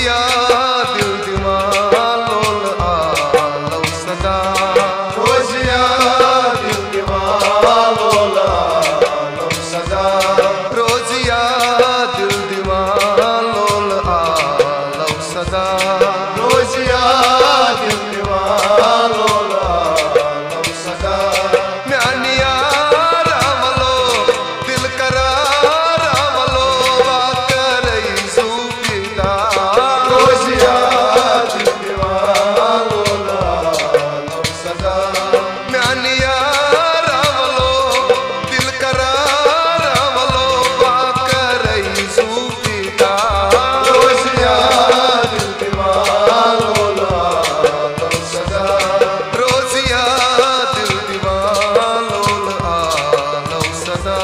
रोजिया दिल दीवालोल आलो सदा, रोजिया दिल दीवालोल आलो सदा, रोजिया दिल दीवालोल आलो सदा, रोजिया दिल दीवालोल आलो सदा। म्यानिया रावलो दिल करार रावलो बात रही सूफीदा, रोजिया दिल दीवालोल आलो सदा, म्यानिया रावलो दिल करार रावलो बात रही सूफीदा, रोजिया दिल दीवालोल आलो सदा, रोजिया दिल दीवालोल आलो सदा।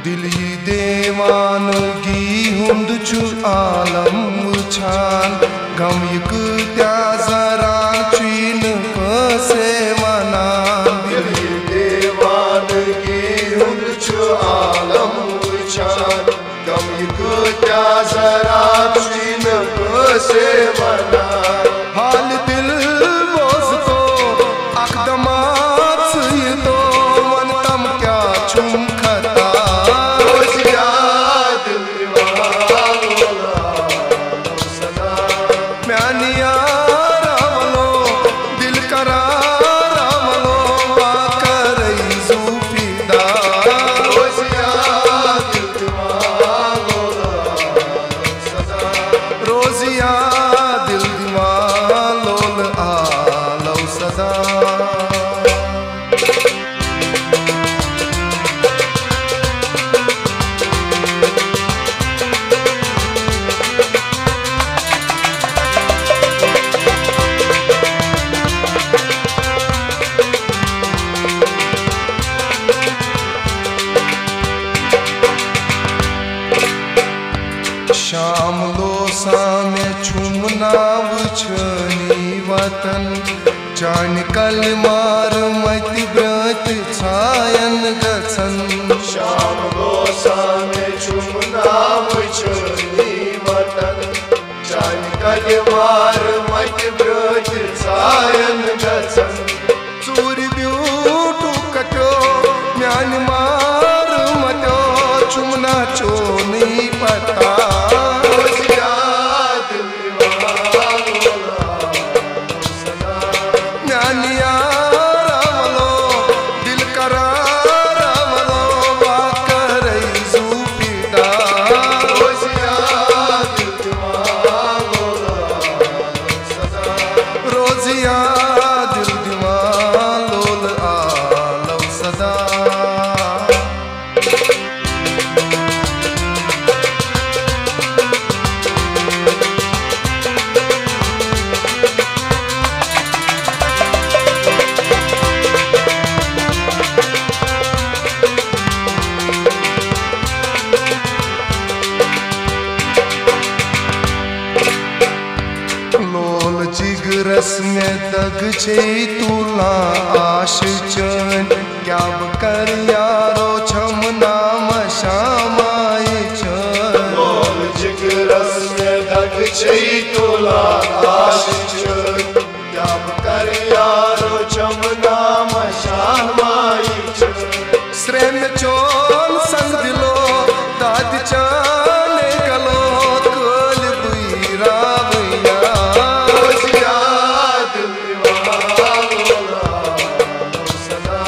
दिली देवानगी हुंद छु आलम छान, गम यक त्या जरा चीन कसे मना, दिली देवानगी हुंद छु आलम छान, गम यक त्या जरा चीन कसे मना। हाल दिल बोझ तो अकदमात ये तो मन तम क्या छुम खता, रोजिया दिल दीवालोल आलो सदा, म्यानिया रावलो दिल करार रावलो बात रही सूफीदा, रोजिया दिल दीवालोल आलो सदा, रोजिया दिल दीवालोल आलो सदा। शाम लो सामे छुमना वुछनी वतन, चान कल मार मत ब्रत छायन गछन, शाम लो सामे छुमना वुछनी वतन, चान कल मार मत ब्रत छायन गछन। चूर ब्यूटू कटो म्यान मार मटो चुमना चो नहीं पता, रोजिया दिल दीवालोल आलो सदा, म्यानिया रावलो दिल करार रावलो बात रही सूफीदा, रोजिया दिल दीवालोल आलो सदा, रोजिया दिल दीवालोल आलो सदा। लोल जिगरस में दग छे तुला आश चन, क्या कर यारो छमना मशामाए चन, लोल जिगरस में दग छे तुला आश चन, क्या कर यारो छमना मशामाए चन। श्रेम चोन संग दिलो दाद चाने गलो कोल बुईरा भैया, रोजिया दिल दीवालोल आलो सदा,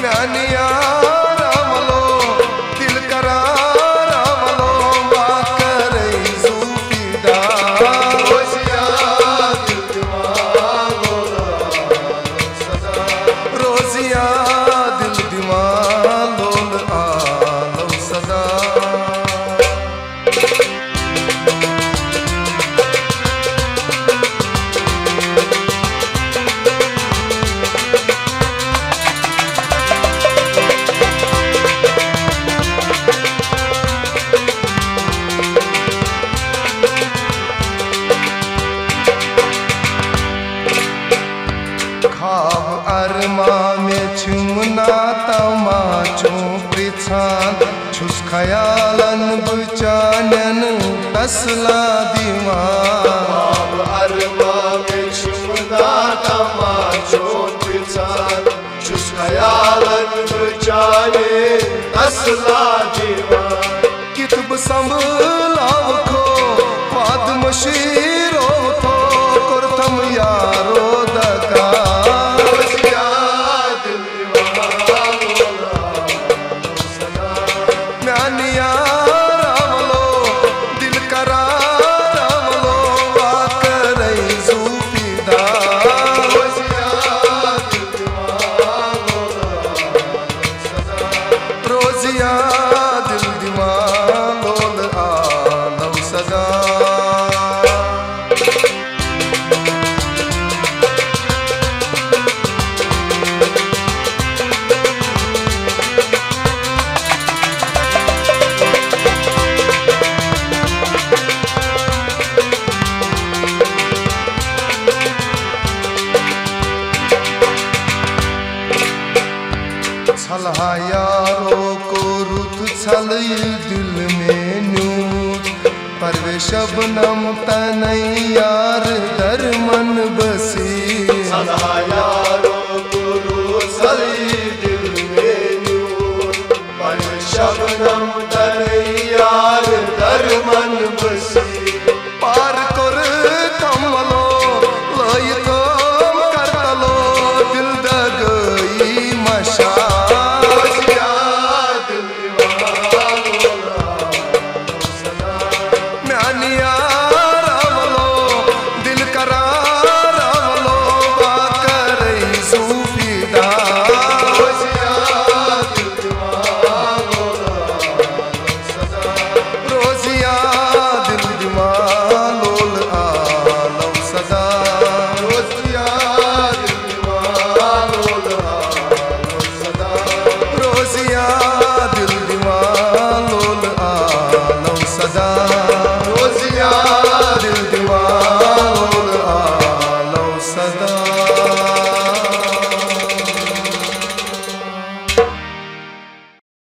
म्यानिया रावलो आव अरमा में छुमना तमाचो पृछान छुस ख्यालन बचानन तसला दीवान आव अरमा में छुमना तमाचो पृछान छुस ख्यालन बचाने तसला दीवान कितब संभलाव खो पादम शीरो थो कुरथम यारो दका म्यानिया रावलो दिल करा रावलो वाकरई ज़ूफीदा रोजिया दिल दीवालोल आलम सदा छलहा यारो को रुत छल दिल में नूर परवे शबनम तनई यार दर मन बसी सदा यारो गुरु सली दिल में नूर पर शबनम तनई यार दर मन बसी पार कर कमलो लय कम करतलो दिल दगई मशा म्यानिया रावलो दिल करा रावलो वाकरई ज़ूफीदा रोजिया दिल दीवालोल आलम सदा रोजिया दिल दीवालोल आलम सदा रोजिया दिल दीवालोल आलम सदा